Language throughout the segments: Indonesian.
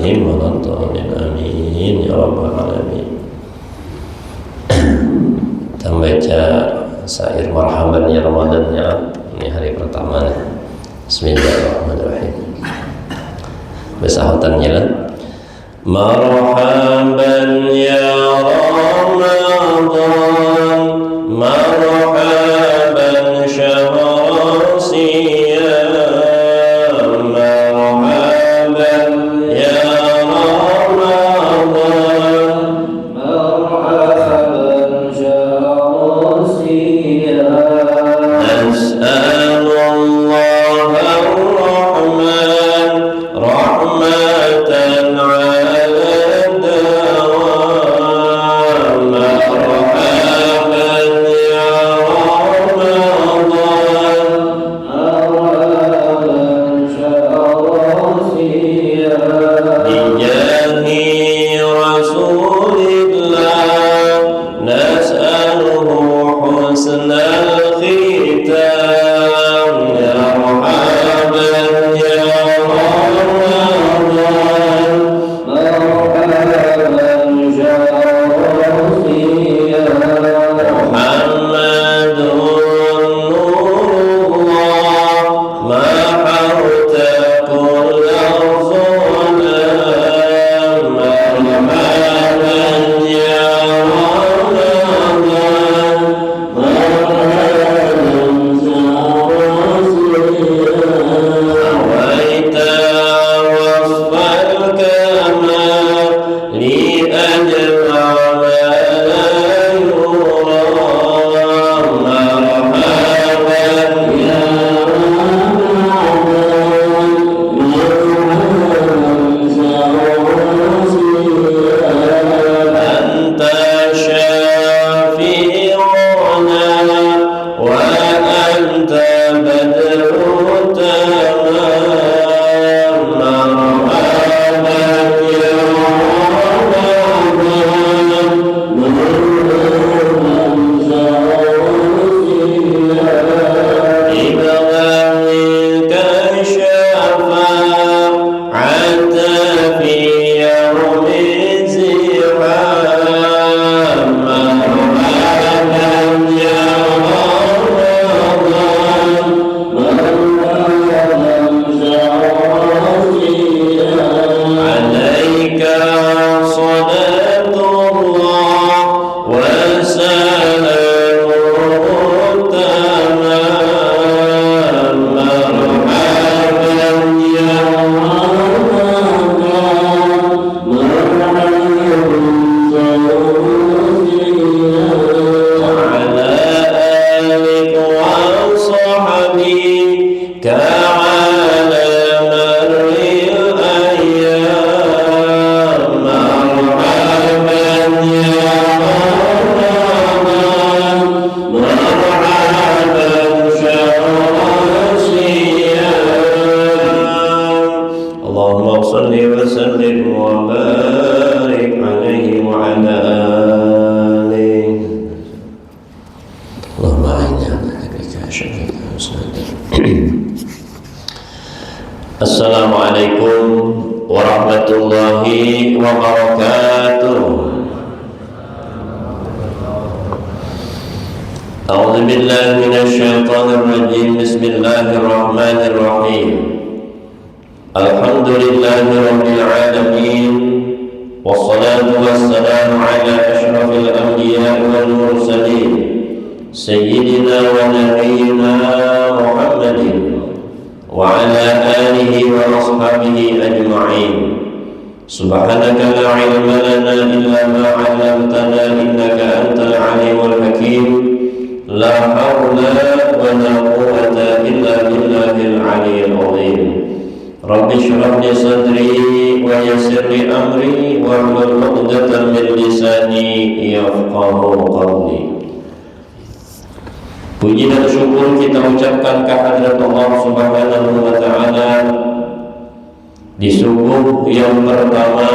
عليهم ولا الضالين آمين يا رب العالمين. Kita baca syair marhaban ya Ramadannya, ini hari pertamanya. Bismillahirrahmanirrahim. Besahutannya lah. Marhaban ya Ramadan, marhaban syahr siyam, marhaban ya Ramadan, marhaban syahr siyam. Nas'alullah ar-Rahman rahmatan Assalamualaikum warahmatullahi wabarakatuh. A'udzu billahi minasy syaithanir rajim. Bismillahirrahmanirrahim. Alhamdulillahi rabbil alamin. Wassalatu wassalamu ala asyrafil anbiya'i wal mursalin sayyidina wa nabiyyina Muhammadin wa ala alihi wa ashabihi ajma'in. Subhanaka la ilma lana illa ma 'allamtana innaka antal alimul hakim. La hawla wa la quwwata illa billahil aliyyil azim. Rabbi shrah li sadri wa yassir li amri wahlul 'uqdatam min lisani yafqahu qawli. Puji dan syukur kita ucapkan kehadirat Allah Subhanahu wa ta'ala di subuh yang pertama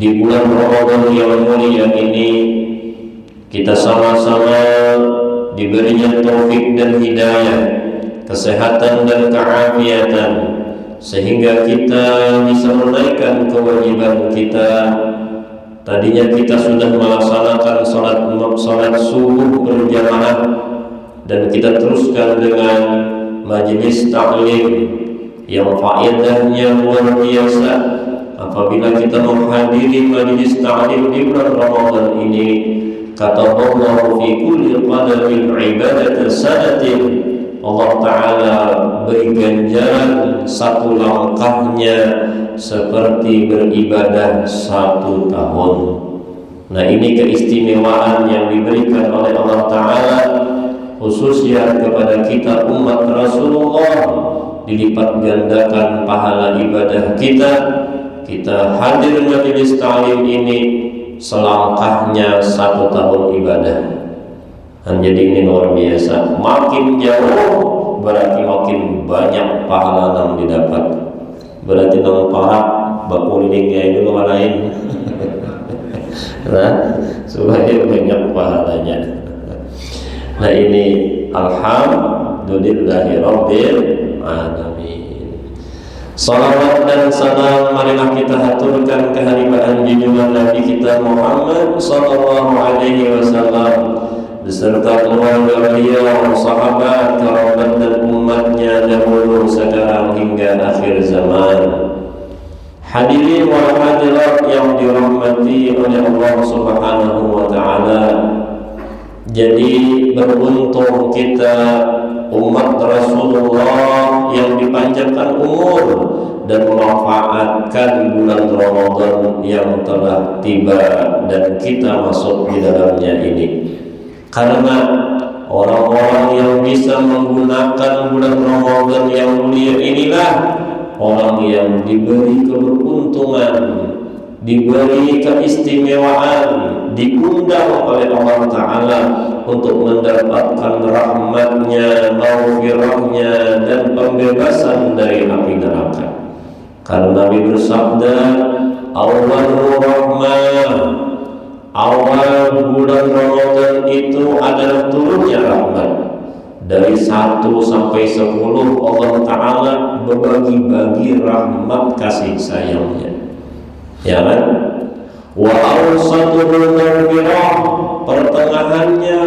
di bulan Ramadan yang mulia ini. Kita sama-sama diberinya taufik dan hidayah, kesehatan dan keafiatan, sehingga kita bisa menunaikan kewajiban kita. Tadinya kita sudah melaksanakan sholat subuh berjamaah, dan kita teruskan dengan majelis taklim yang faedahnya luar biasa. Apabila kita menghadiri majelis taklim di bulan Ramadan ini, kata Allah, fi kulli qadamin ibadat sanatin, Allah Ta'ala beri ganjaran satu langkahnya seperti beribadah 1 tahun. Nah, ini keistimewaan yang diberikan oleh Allah Ta'ala khususnya kepada kita umat Rasulullah. Dilipat gandakan pahala ibadah kita. Kita hadir majelis ta'lim ini selangkahnya 1 tahun ibadah. Jadi ini luar biasa. Makin jauh berarti makin banyak pahala yang didapat. Berarti nang parak bakulingnya itu lain. Nah, supaya banyak pahalanya. Nah, ini alhamdulillahi rabbil alamin. Salawat dan salam marilah kita haturkan kehadiran junjungan Nabi kita Muhammad sallallahu alaihi wasallam beserta keluarga beliau, sahabat, kerabat dan umatnya dahulu sekarang hingga akhir zaman. Hadirin wal hadirat yang dirahmati oleh Allah Subhanahu wa taala. Jadi beruntung kita umat Rasulullah yang dipanjangkan umur dan memanfaatkan bulan Ramadan yang telah tiba dan kita masuk di dalamnya ini. Karena orang-orang yang bisa menggunakan bulan Ramadan yang mulia inilah orang yang diberi keberuntungan, diberi keistimewaan, diundang oleh Allah Ta'ala untuk mendapatkan rahmatnya, maghfirahnya, dan pembebasan dari api neraka. Karena Nabi bersabda, awalul rahmah, awal bulan Ramadan itu adalah turunnya rahmat. Dari 1 sampai 10 Allah Ta'ala berbagi-bagi rahmat kasih sayangnya, ya kan? Wa awsatul maghfirah, pertengahannya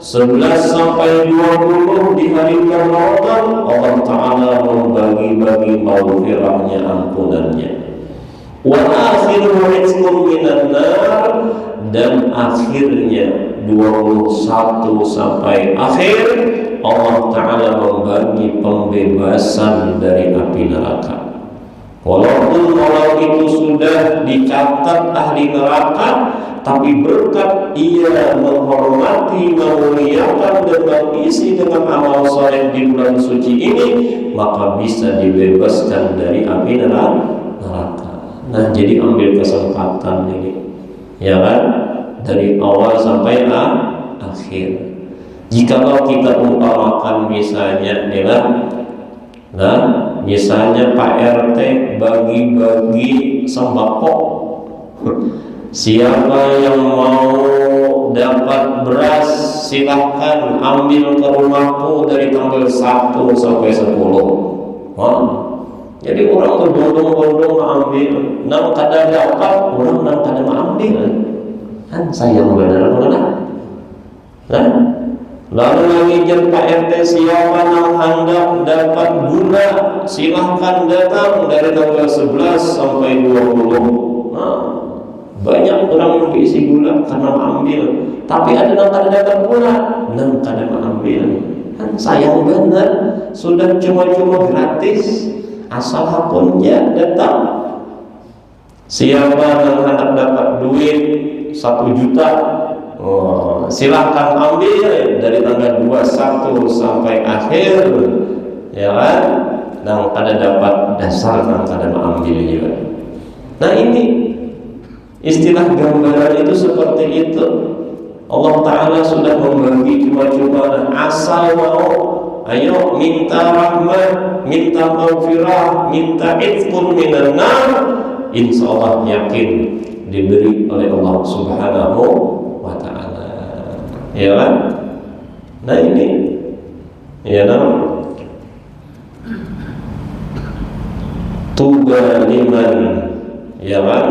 11 sampai 20 di hari Ramadan Allah Ta'ala membagi-bagi maghfirahnya, ampunannya. Wa akhiru rizqum minan nar, dan akhirnya 21 sampai akhir Allah Ta'ala membagi pembebasan dari api neraka. Walaupun orang itu sudah dicatat ahli neraka, tapi berkat ia menghormati, memuliakan dan mengisi dengan amal saleh di bulan suci ini, maka bisa dibebaskan dari api neraka. Nah, jadi ambil kesempatan ini, ya kan, dari awal sampai akhir. Jikalau kita umpamakan misalnya nah, misalnya Pak RT bagi-bagi sembako, siapa yang mau dapat beras silahkan ambil ke rumahku dari tanggal 1 sampai 10. Jadi orang berbondong-bondong ambil, nang kada dapat, orang nang kada ambil. Kan sayang benar kan? Lalu lagi jen Pak RT, siapa yang hendak dapat gula silahkan datang dari tanggal 11 sampai 20. Nah, banyak orang yang diisi gula karena ambil, tapi ada yang kada dapat gula, nang kada ambil. Kan sayang benar, sudah cuma-cuma gratis, asal hapunnya datang. Siapa yang hendak dapat duit 1 juta, silahkan ambil dari tanggal 21 sampai akhir, ya kan? Nang kada dapat dasar, nang kada ambil juga. Nah, ini istilah gambaran itu seperti itu. Allah Ta'ala sudah membagi cuma-cuma, asal mau, ayo minta rahmat, minta maghfirah, minta itqun minan nar, insya Allah yakin diberi oleh Allah Subhanahu wa Ta'ala, ya kan? Nah, ini ya kan? tuba liman, ya kan,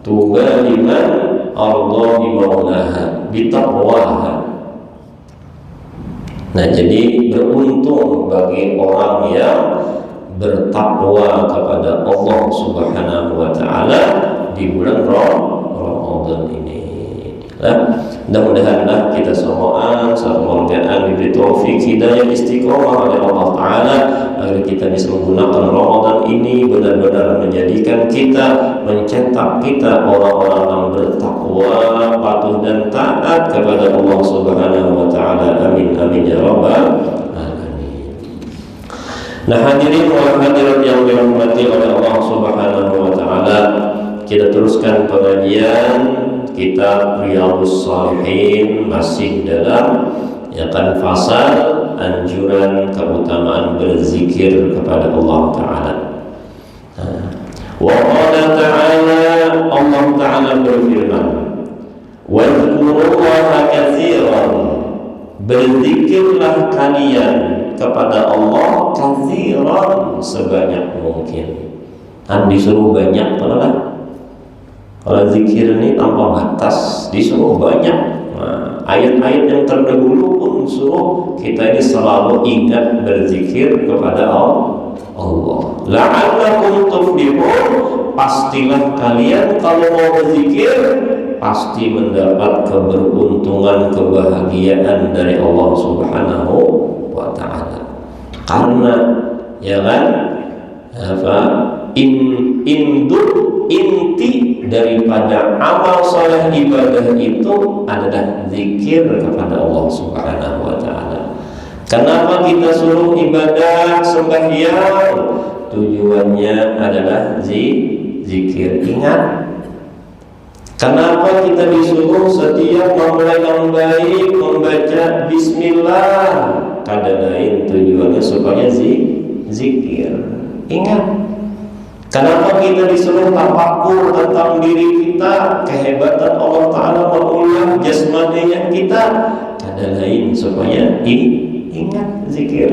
tuba liman Allahi maulaha bitaqwaha. Nah, jadi beruntung bagi orang yang bertakwa kepada Allah Subhanahu wa taala di bulan Ramadan ini. Mudah-mudahan kita semua semoga diberi taufik hidayah istiqomah oleh Allah taala agar kita bisa menggunakan Ramadan ini benar-benar menjadikan kita, mencetak kita orang-orang yang bertakwa, patuh dan taat kepada Allah Subhanahu wa taala. Amin amin ya rabbal alamin. Nah, hadirin wa hadirat yang dirahmati oleh Allah Subhanahu wa taala, kita teruskan pengajian kitab Riyadhus Shalihin, masih dalam fasal anjuran keutamaan berzikir kepada Allah taala. Wa qala ta'ala, Allah taala berfirman, "Wadhkurullaha katsiran", berzikirlah kalian kepada Allah katsiran, sebanyak mungkin. Disuruh banyak pula. Kalau zikir ini tanpa batas, disuruh banyak. Ayat-ayat yang terdahulu pun suruh kita ini selalu ingat berzikir kepada Allah. La'allakum tuflihun, pastilah kalian kalau mau berzikir pasti mendapat keberuntungan, kebahagiaan dari Allah Subhanahu wa taala. Karena ya kan, inti daripada amal soleh ibadah itu adalah zikir kepada Allah Subhanahu wa taala. Kenapa kita suruh ibadah sembahyang? Tujuannya adalah zikir. Ingat, kenapa kita disuruh setiap memulai yang baik membaca bismillah? Ada lain tujuannya supaya zikir. Ingat, kenapa kita disuruh tafakur tentang diri kita, kehebatan Allah Ta'ala mengulang jasmaninya kita? Ada lain supaya ingat zikir.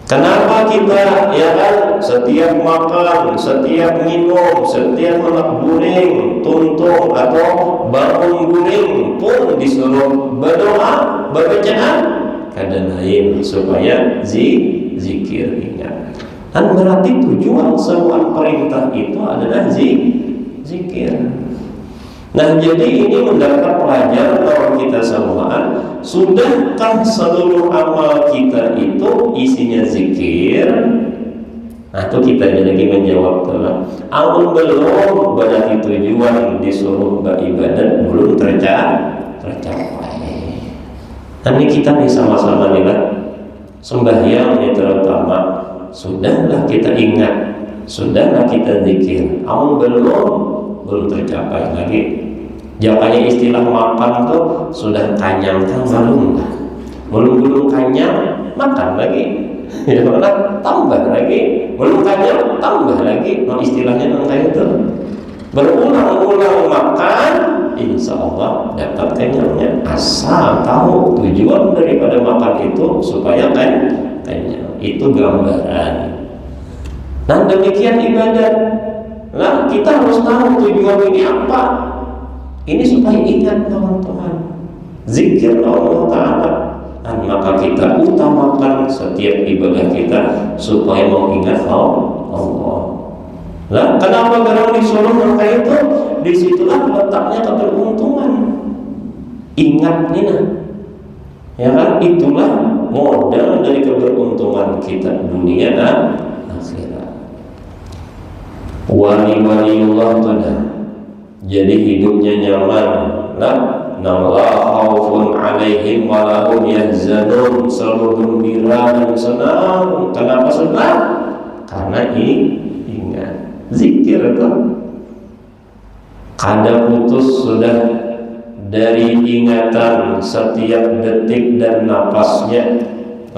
Kenapa kita setiap makan, setiap minum, setiap makan guring, tuntung atau bangun guring pun disuruh berdoa, berbacaan? Ada lain supaya zikir. Ingat. Dan berarti tujuan semua perintah itu adalah zikir. Nah, jadi ini mendapat pelajaran bahwa kita semua, sudahkah seluruh amal kita itu isinya zikir? Nah, itu kita lagi menjawab telah. Amun belum, berarti tujuan disuruh beribadat belum tercapai. Dan ini kita nih sama-sama nih lah, sembahyang ini terutama. Sudahlah kita ingat, sudahlah kita zikir. Amun belum tercapai lagi. Jawabannya istilah makan tuh sudah kenyang kan belum kenyang makan lagi. Ya mana tambah lagi, belum kenyang tambah lagi. Nah, istilahnya kayak itu. Berulang-ulang makan, insya Allah dapat kenyangnya. Asal tahu tujuan daripada makan itu supaya kenyang. Itu gambaran. Nah, demikian ibadat. Nah, kita harus tahu tujuan ini apa. Ini supaya ingat teman-teman, zikir Allah Ta'ala. Dan maka kita utamakan setiap ibadah kita supaya mengingat Allah. Nah, kenapa kalau disuruh maka itu? Disitulah letaknya keberuntungan. Ingat ini, ya kan? Itulah modal dari keberuntungan kita dunia dan akhirat. Wali-waliullah pada jadi hidupnya nyaman. La khaufun alaihim wa lahum yahzanun, selalu gembira dan senang. Kenapa senang? Karena ingat zikir itu. Kada putus sudah dari ingatan setiap detik dan napasnya,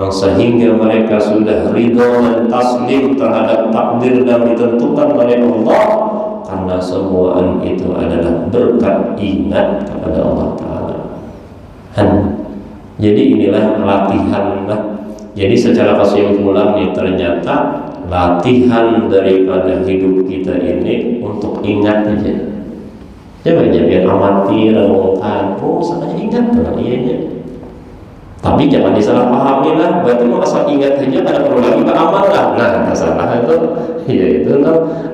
sehingga mereka sudah ridho dan taslim terhadap takdir yang ditentukan oleh Allah, karena semua itu adalah berkat ingat kepada Allah Ta'ala. Jadi inilah latihan. Jadi secara kesimpulan ternyata latihan daripada hidup kita ini untuk ingat aja. Coba aja biar amati, renungkan, oh saya ingat lah iya. Tapi jangan disalahpahami lah, berarti mau asal ingat aja kada perlu lagi beramal lah. Nah, salah itu, yaitu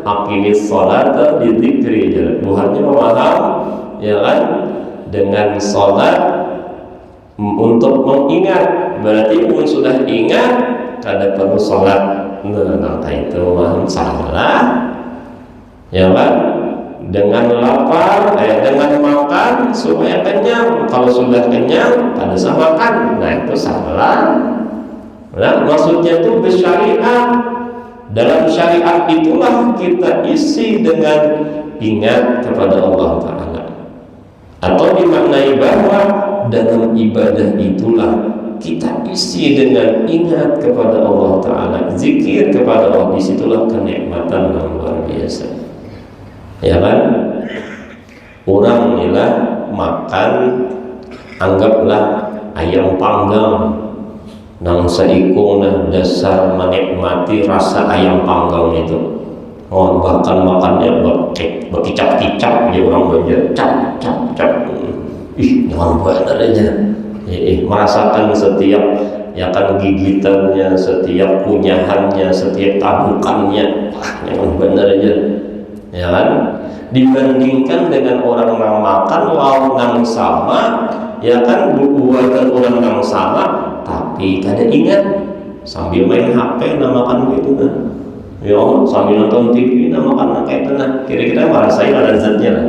aqimis sholat di dzikri, Tuhannya memaham, ya kan, dengan sholat untuk mengingat. Berarti pun sudah ingat, kada perlu sholat. Nah, itu memang salah, ya kan? Dengan lapar, dengan makan supaya kenyang. Kalau sudah kenyang, tak usah makan. Nah itu salah. Nah, maksudnya itu bersyariat. Dalam syariat itulah kita isi dengan ingat kepada Allah Ta'ala. Atau dimaknai bahwa dalam ibadah itulah kita isi dengan ingat kepada Allah Ta'ala, zikir kepada Allah. Disitulah kenikmatan yang luar biasa. Ya kan, orang inilah makan, anggaplah ayam panggang, nang saikung nah dasar menikmati rasa ayam panggang itu. Oh, bahkan makannya berkicap-kicap ya orang belajar, cap. Jangan benar aja. Merasakan setiap ya kan gigitannya, setiap kunyahannya, setiap tabukannya. Jangan benar aja. Ya kan, dibandingkan dengan orang yang makan lauk yang sama, ya kan, buatan orang yang sama, tapi kada ingat sambil main HP namakan gitu kan, ya sambil nonton TV namakan kayak tenang. Kira-kira merasain ada zatnya lah,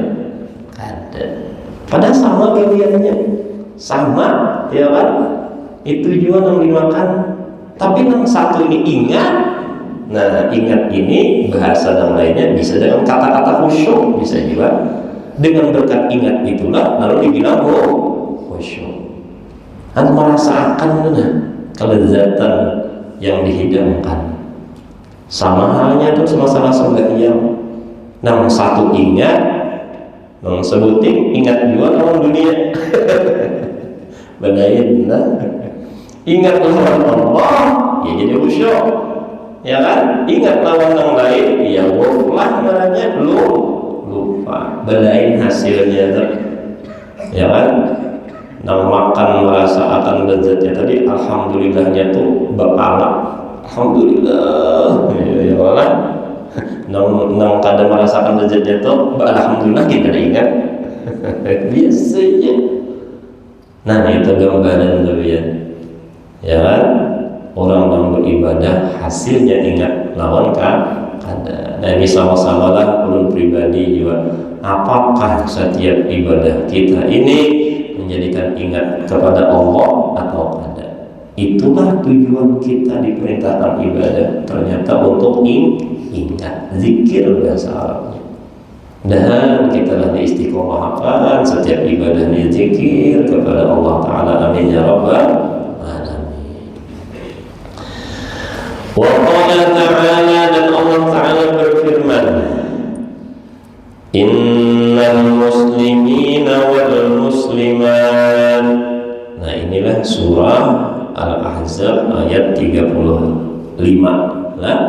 kada. Padahal sama bagiannya, sama, ya kan, itu juga yang dimakan, tapi yang satu ini ingat. Nah, ingat ini bahasa yang lainnya bisa dengan kata-kata khusyuk, bisa juga dengan berkat ingat itulah lalu dibilang khusyuk. Anda merasakan kelezatan yang dihidangkan. Sama halnya itu masalah sembahyang. Nang satu ingat, nang sebutin ingat juga dalam dunia. Bedain, ingat Allah, ya jadi khusyuk. Ya kan, ingat lawan yang lain, ya waflah namanya lupa. Bedain hasilnya tuh, ya kan. Nang makan merasa akan lezatnya tadi, alhamdulillahnya tuh bapala, alhamdulillah, ya kan. Nang kada merasakan lezatnya tuh, alhamdulillah kita ingat, biasanya. Nah itu gambaran tuh ya kan. Orang yang beribadah hasilnya ingat lawan kan ada. Nah ini sama-sama lah ulun pribadi juga. Apakah setiap ibadah kita ini menjadikan ingat kepada Allah atau ada? Itulah tujuan kita diperintahkan ibadah. Ternyata untuk ingat, zikir bahasa Arabnya. Dan kita lah diistiqomahkan setiap ibadah ini zikir kepada Allah Ta'ala. Amin ya Rabbal. Wa qala ta'ala, dan Allah Ta'ala berfirman, innal muslimina wal muslimat. Nah inilah surah Al-Ahzab ayat 35 lah.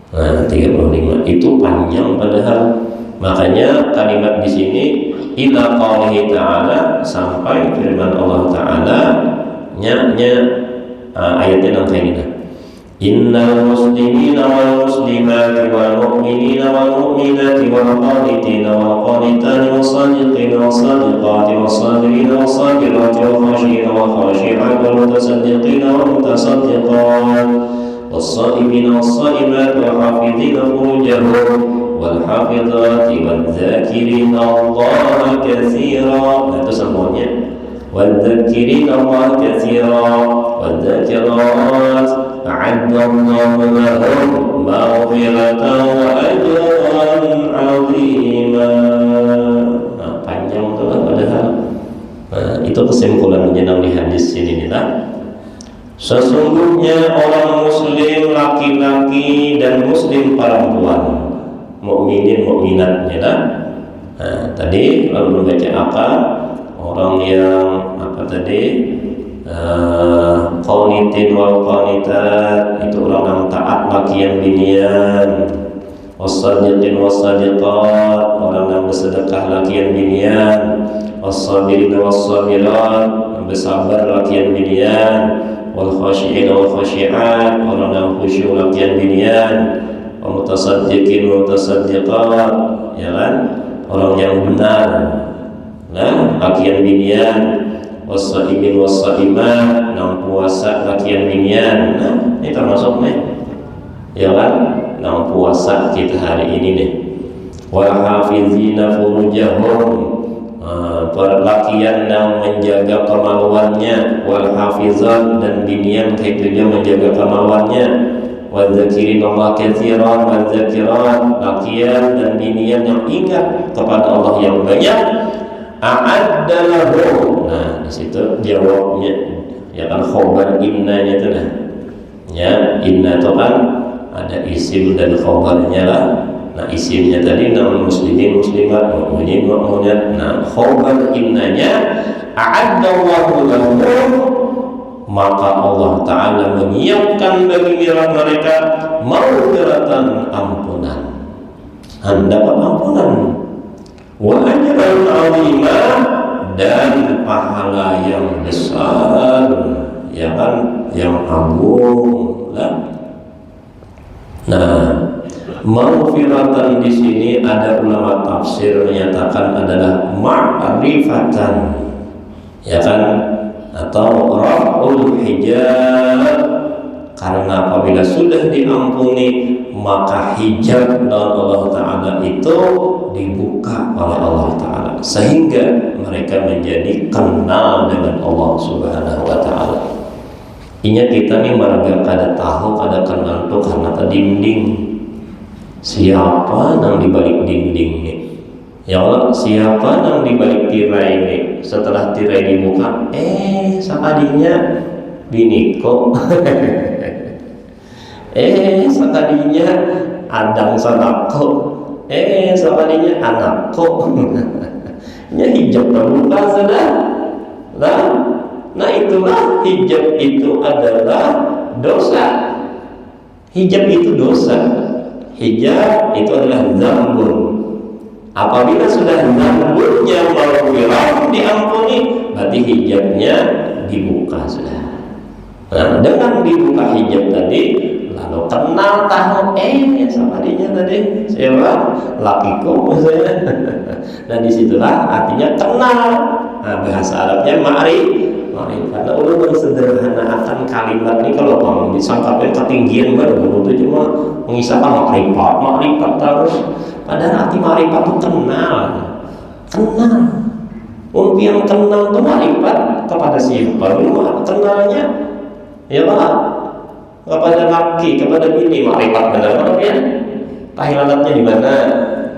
Nah 35 itu panjang padahal. Makanya kalimat di sini ila qaulihi ta'ala sampai firman Allah Ta'ala ayatnya nanti ini dah. Innal muslimina wal muslimati wal mu'minina wal mu'minati wal qanitina wal qanitati wal sadiqina wal sadiqati wal sabirina wal sabirati wal khashina wal khashi'ati wal mutasaddiqina wal mutasaddiqat wal sa'imina wal sa'imat wal hafidhina furujahum wal hafidhati wal dzakirina Allah katsira. Nah itu semuanya. Wal dzakirina Allah katsira wal dzakirat أعد الله لهم مغفرة وأجرا عظيما. Nah, panjang tuh padahal. Nah, itu kesimpulannya yang di hadis ini nih lah. Sesungguhnya orang muslim laki-laki dan muslim perempuan, mukminin mukminatnya lah. Nah, tadi lalu membaca apa? Orang yang apa tadi? qanitin wal qanitat, itu orang yang taat lakian binian. Wassadiqin wassadiqat, orang yang bersedekah lakian binian. Wassabirin wassabirat, bersabar lakian binian. Wal khashi'in wal khashi'at, orang yang khusyuk lakian binian. Wa mutasaddiqin mutasaddiqat, ya kan, orang yang benar, nah lakian binian. Wassaimin wassaimat, nang puasa lakian binian. Nah, ini termasuk nih, ya kan, nang puasa kita hari ini nih. Wal hafizina furujahum, lakian yang menjaga kemaluannya. Wal hafizat, dan binian kaitunya menjaga kemaluannya. Wal zakirin Allah katsiran wal zakirat, lakian dan binian yang ingat kepada Allah yang banyak. A'adda lahum, nah di situ jawabnya, ya kan, khobar innanya itu nah, ya inna itu kan ada isim dan khobarnya lah. Nah isimnya tadi nama muslimin muslimat, mu'minin mu'minat. Nah khobar innanya a'adda Allahu lahum, maka Allah Ta'ala menyiapkan bagi mereka maghfiratan, ampunan, mendapat ampunan. Wa ajran 'azima, dan pahala yang besar, ya kan, yang agung lah. Nah, maghfiratan di sini ada ulama tafsir menyatakan adalah ma'rifatan, ya kan, atau raf'ul hijab, karena apabila sudah diampuni maka hijab dari Allah Ta'ala itu dibuka oleh Allah Ta'ala, sehingga mereka menjadi kenal dengan Allah Subhanahu Wa Ta'ala. Inya kita nih marga kada tahu kada kenal tuh karena ke dinding. Siapa nang dibalik dinding nih? Ya Allah, siapa nang dibalik tirai nih? Setelah tirai dibuka, sakadinya biniko. Sakadinya adang sanako, sakadinya anakko. Nya hijab terbuka sudah lah. Nah itulah hijab itu adalah dosa. Hijab itu dosa. Hijab itu adalah zambun. Apabila sudah zambunnya maghfirah diampuni, berarti hijabnya dibuka sudah. Nah, dengan dibuka hijab tadi, lalu kenal tahu sama dia tadi siapa, lakiku misalnya. Dan disitulah artinya kenal. Nah, bahasa Arabnya ma'rifat. Karena ulun mensederhanakan kalimat ini, kalau kamu disangkapnya ketinggian baru itu cuma mengisahkan makrifat terus. Padahal arti makrifat itu kenal. Untuk yang kenal itu makrifat kepada siapa? Kenalnya ya Pak, kepada laki, kepada bini, makrifat benar apa ya? Tahilalatnya di mana?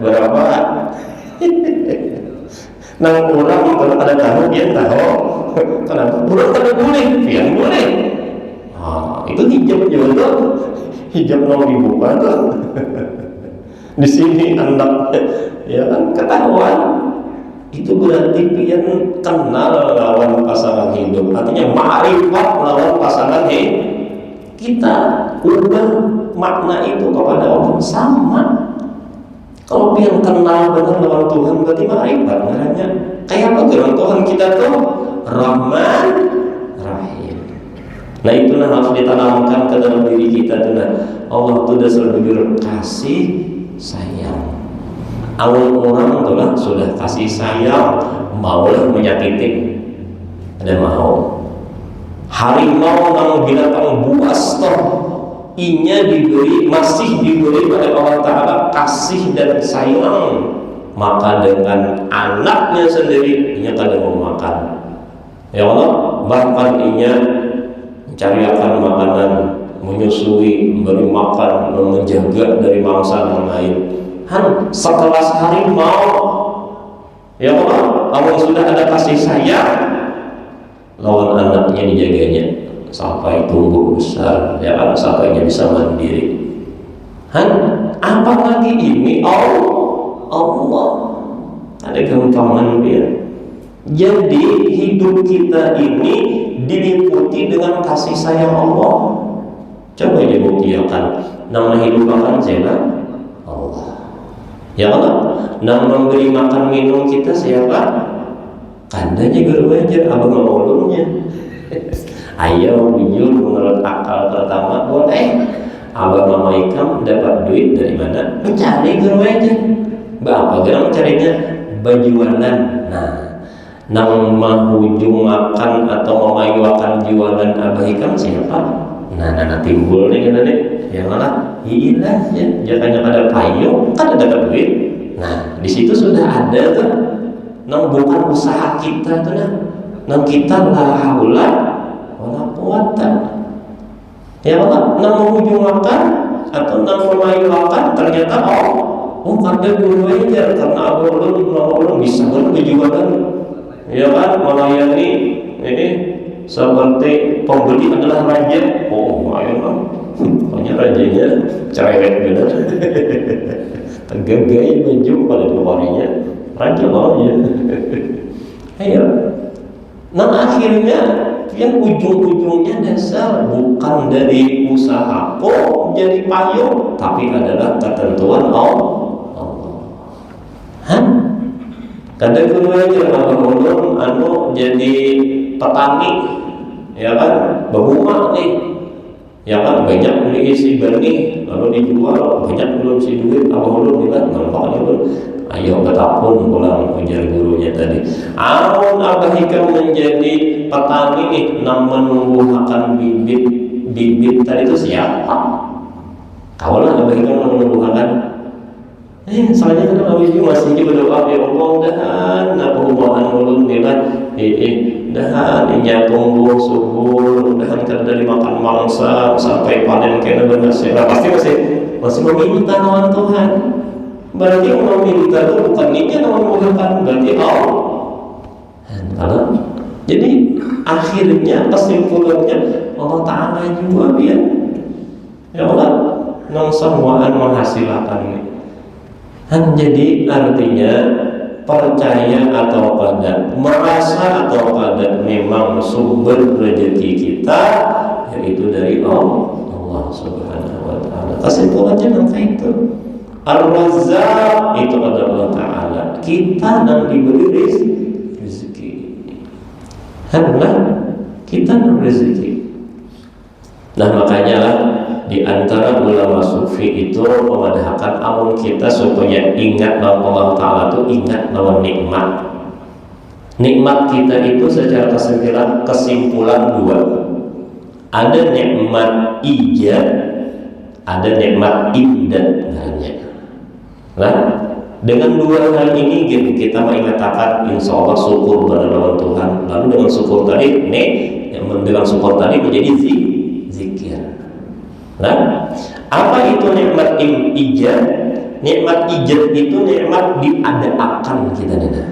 Berapa? Nah orang kalau ada tahu dia tahu. Kenapa? Orang kada boleh, dia boleh. Itu hijab juga, hijab mau dibuka tuh. Di sini anak, ya kan, ketahuan. Itu berarti pian kenal lawan pasangan hidup. Artinya ma'rifat lawan pasangan hidup. Kita ubah makna itu kepada Allah sama. Kalau pian kenal benar lawan Tuhan berarti ma'rifat. Maknanya kayak apa Tuhan kita tuh? Rahman Rahim. Nah itulah harus ditanamkan ke dalam diri kita tuh. Allah itu dasar jujur kasih sayang. Awal orang tuh lah sudah kasih sayang, maulah menyakitin, ada mau. Harimau nang binatang buas toh, inya diberi, masih diberi pada Allah Ta'ala kasih dan sayang. Maka dengan anaknya sendiri inya kada mau makan. Ya Allah, bahkan inya mencariakan makanan, menyusui, memberi makan, menjaga dari mangsa yang lain. Sekelas harimau, ya Allah, Allah sudah ada kasih sayang, lawan anaknya dijaganya sampai tumbuh besar, ya kan, sampai dia bisa mandiri. Apalagi ini Allah ada gampangan dia. Jadi hidup kita ini diliputi dengan kasih sayang Allah. Coba dibuktikan. Nama hidup akan siapa? Allah. Ya Allah. Nama memberi makan minum kita siapa? Kandanya guru aja, abang ngomongnya. Ayo bujur menurut akal pertama boleh. Abang mama ikam dapat duit dari mana? Mencari guru aja. Bapak geram carinya bajuanan. Nah, nama hujung makan atau memajuakan jualan abah ikam siapa? Nah timbul nih kan nih. Ya malah hilang ya. Jangan ada payung kan ada duit. Nah di situ sudah ada tuh. Nah bukan usaha kita tuh nah kita la haula wala quwata. Ya Allah, nama hujung makan atau nama memajuakan ternyata karena guru aja, karena Allah bisa berjualan. Ya kan melayani ini seperti pembeli adalah raja. Ayo kan, pokoknya rajanya cerewet benar. Tegagai baju pada luarnya raja maunya. Ayo. Nah akhirnya yang ujung-ujungnya dasar bukan dari usahaku jadi payung, tapi adalah ketentuan Allah. Kadang kedua aja abang jadi petani, ya kan, berumah nih, ya kan, banyak beli isi benih, lalu dijual, banyak belum si duit, abang ulun kan, nampaknya pun, ayo betapun pulang ujar gurunya tadi. Amun abah hikam menjadi petani nih, menumbuhkan bibit tadi itu siapa? Kaulah abah hikam menumbuhkan. Soalnya kan Abi juga masih berdoa, ya Allah dahan apa hubungan ulun nilan dahan inya tumbuh subur dahan dari makan mangsa sampai panen kena berhasil. Pasti masih meminta nawan Tuhan. Berarti yang meminta itu bukan niatnya nawan bukan berarti Allah. Jadi akhirnya kesimpulannya Allah Ta'ala juga biar ya Allah nang semuaan menghasilkan. Jadi artinya percaya atau pada merasa atau pada memang sumber rezeki kita yaitu dari Allah Subhanahu wa taala. Kesimpulannya maka itu Ar-Razzaq itu adalah Allah Ta'ala. Kita yang diberi rezeki. Kita yang rezeki. Nah makanya lah di antara ulama sufi itu memadahkan amun kita supaya ingat bahwa Allah Ta'ala itu ingat bahwa nikmat kita itu secara kesimpulan dua. Ada nikmat ijad, ada nikmat imdad. Nah dengan dua hal ini kita mengatakan insya Allah syukur kepada Tuhan. Lalu dengan syukur tadi dengan syukur tadi menjadi zikir. Nah, apa itu nikmat ijad? Nikmat ijad itu nikmat diadakan kita.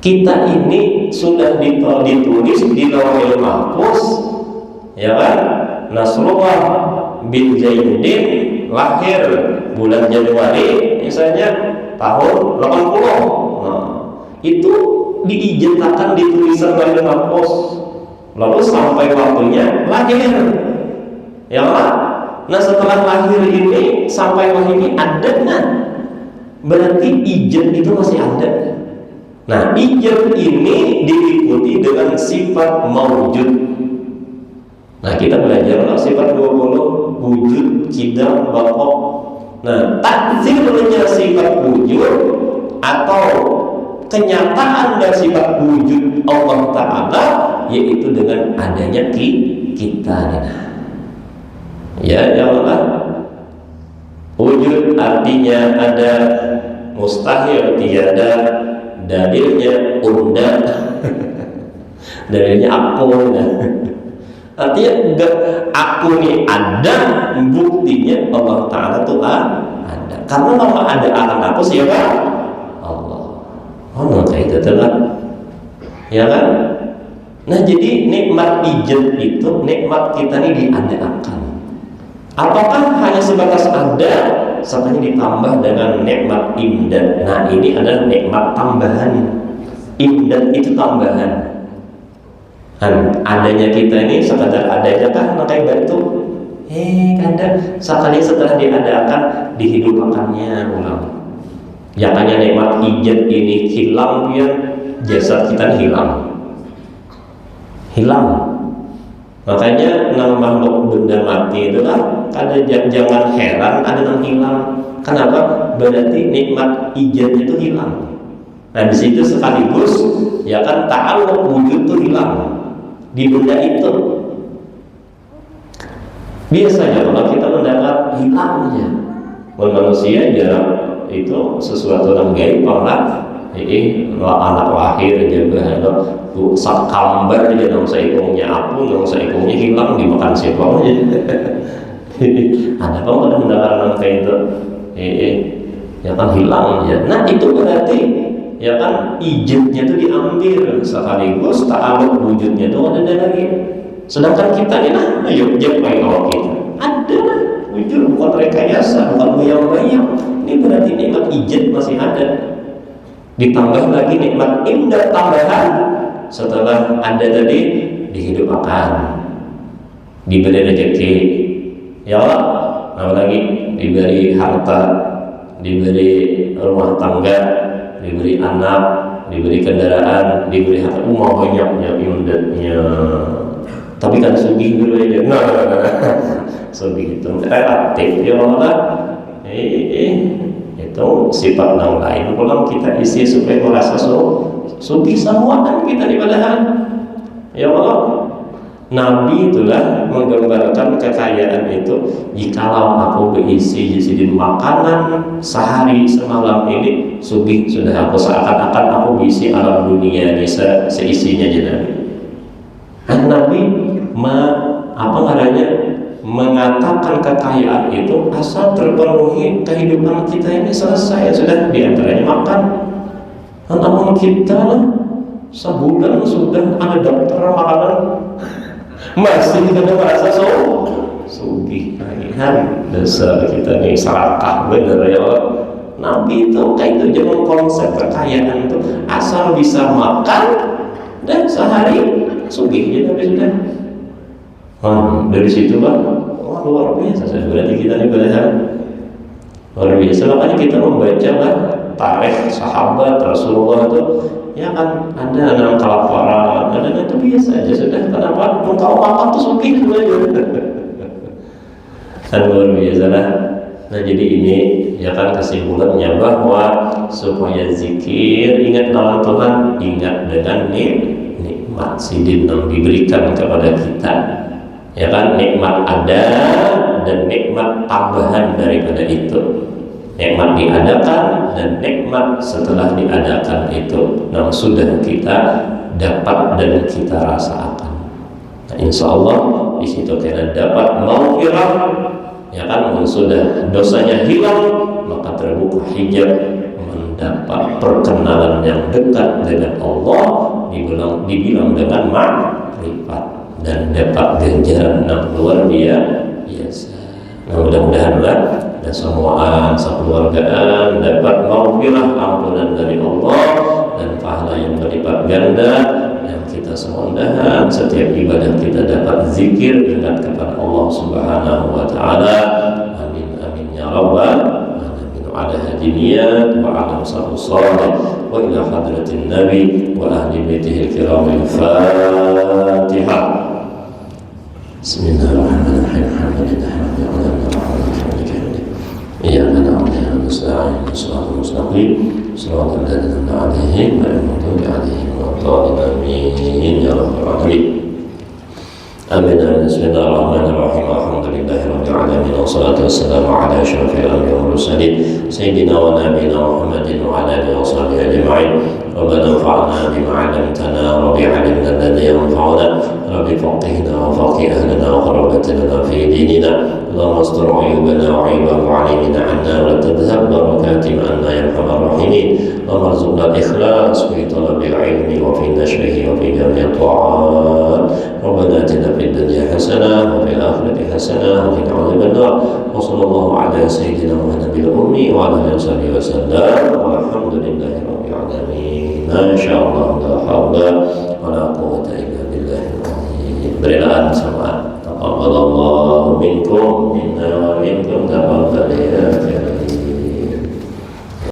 Kita ini sudah ditulis di Lauhul Mahfuz, ya kan? Nasrullah bin Zainuddin lahir bulan Januari misalnya tahun 80. Nah, itu diijadkan di tulisan Lauhul Mahfuz. Lalu sampai waktunya lahir. Ya Allah. Nah setelah lahir ini sampai lahir ini ada berarti ijad itu masih ada. Nah ijad ini diikuti dengan sifat maujud. Nah kita belajar sifat 20 wujud, qidam, baqa. Nah takdirnya sifat wujud atau kenyataan dari sifat wujud Allah Ta'ala yaitu dengan adanya kita. Ya Allah. Wujud artinya ada, mustahil tiada, dalilnya unda, dalilnya aku. Artinya aku ini ada, buktinya Allah Ta'ala itu ada. Karena kalau ada akan aku siapa? Allah. Maka itu telah, ya kan? Nah jadi nikmat ijad itu nikmat kita ini diadakan. Apakah hanya sebatas ada, setelahnya ditambah dengan nikmat imdad. Nah ini adalah nikmat tambahan. Imdad itu tambahan. Adanya kita ini sekadar adanya kan kayak bantu. Kadang sekali setelah diadakan dihidupakannya ulang. Ya kanya nikmat ijat ini hilang, dia jasad kita hilang. Makanya nama makhluk benda mati itu kan ada, jangan heran ada yang hilang. Kenapa? Berarti nikmat ijatnya itu hilang. Nah di situ sekaligus ya kan ta'alluq wujud itu hilang di benda itu. Biasanya kalau kita mendengar hilangnya manusia jarang itu sesuatu yang gaib lah. Anak lahir aja tuh sakambar aja nang saikungnya aku, nang saikungnya hilang dimakan siapa aja. Ada apa udah mendengar nang kayak itu? Ya kan hilang ya. Nah itu berarti ya kan ijatnya itu diambil sekaligus ta'alluq wujudnya itu ada lagi. Sedangkan kita ini nah yuk main kalau kita ada wujud, bukan rekayasa, bukan bayang-bayang. Ini berarti nikmat ijat masih ada. Ditambah lagi nikmat indah tambahan setelah ada tadi dihidupkan, diberi rezeki, ya Allah, apalagi diberi harta, diberi rumah tangga, diberi anak, diberi kendaraan, diberi harta, banyaknya indahnya. Tapi kan sugih dulu aja, sugih itu relatif, ya Allah. Itu sifat yang lain. Kalau kita isi supaya merasa sugih semua kan kita dipadahan. Ya Allah, Nabi itulah menggambarkan kekayaan itu. Jikalau aku berisi di makanan sehari semalam ini, sugih sudah aku, seakan-akan aku berisi alam dunia ini seisinya aja Nabi. Mengatakan kekayaan itu asal terpenuhi kehidupan kita ini selesai, sudah diantaranya makan. Namun kita sebulan sudah ada dokter makanan masih tidak merasa sugih. Dasar kita nih serakah bener ya Allah. Nabi itu kayak itu jangan konsep kekayaan itu asal bisa makan dan sehari sugih jadi sudah. Dari situ luar biasa. Berarti kita ini benar luar biasa. Makanya kita membaca tarikh sahabat Rasulullah itu, ya kan ada yang kelaparan, ada itu biasa aja sudah. Kenapa? Engkau makan tuh sugih aja. Kan luar biasa lah. Nah jadi ini ya kan kesimpulannya bahwa supaya zikir ingat nama Tuhan, ingat dengan nikmat sidin yang diberikan kepada kita. Ya kan, nikmat ada dan nikmat tambahan daripada itu. Nikmat diadakan dan nikmat setelah diadakan itu yang sudah kita dapat dan kita rasakan. Nah, insya Allah di situ kita dapat maghfirah. Ya kan, sudah dosanya hilang, maka terbuka hijab mendapat perkenalan yang dekat dengan Allah, dibilang dengan makrifat dan dapat ganjaran yang luar biasa. Nah, mudah-mudahan dan semua sekeluargaan dapat maghfirah, ampunan dari Allah dan pahala yang berlipat ganda. Dan kita semua mudahan setiap ibadah kita dapat zikir ingat kepada Allah Subhanahu wa taala. Amin amin ya rabbal alamin. Ala hadiniyat wa ala sallallahu wa ila hadratin nabi wa ahli baitihi al-kiramil Fatihah. Bismillahirrahmanirrahim. Alhamdulillahi rabbil alamin. Iyyaka na'budu wa nasta'in. Shiratal mustaqim. Shiratal ladzina an'amta 'alaihim ghairil maghdubi 'alaihim waladdallin. Ya rabbal alamin. Amin. Bismillahirrahmanirrahim. Alhamdulillahi rabbil alamin. Wassalatu wassalamu ala asyrafil anbiya'i wal mursalin sayyidina wa nabiyina Muhammadin wa ala alihi wa sahbihi ajma'in. ربنا انفعنا بما علمتنا رب علمنا الذي ينفعنا رب فقهنا وفقه أهلنا وقربت لنا في ديننا اللهم استر عيوبنا وعيوب معلمنا عنا ولا تذهب بركات عنا يا أرحم الراحمين اللهم ارزقنا الإخلاص في طلب العلم وفي نشره وفي جميع الطاعات ربنا آتنا في الدنيا حسنة وفي الآخرة حسنة وقنا عذاب النار وصلى الله على سيدنا محمد الأمي وعلى آله وصحبه وسلم والحمد لله رب العالمين. ما شاء الله لا حول ولا قوة إلا بالله. berilaan sama taqabbalallahu minkum minna wa minkum taqabbal ya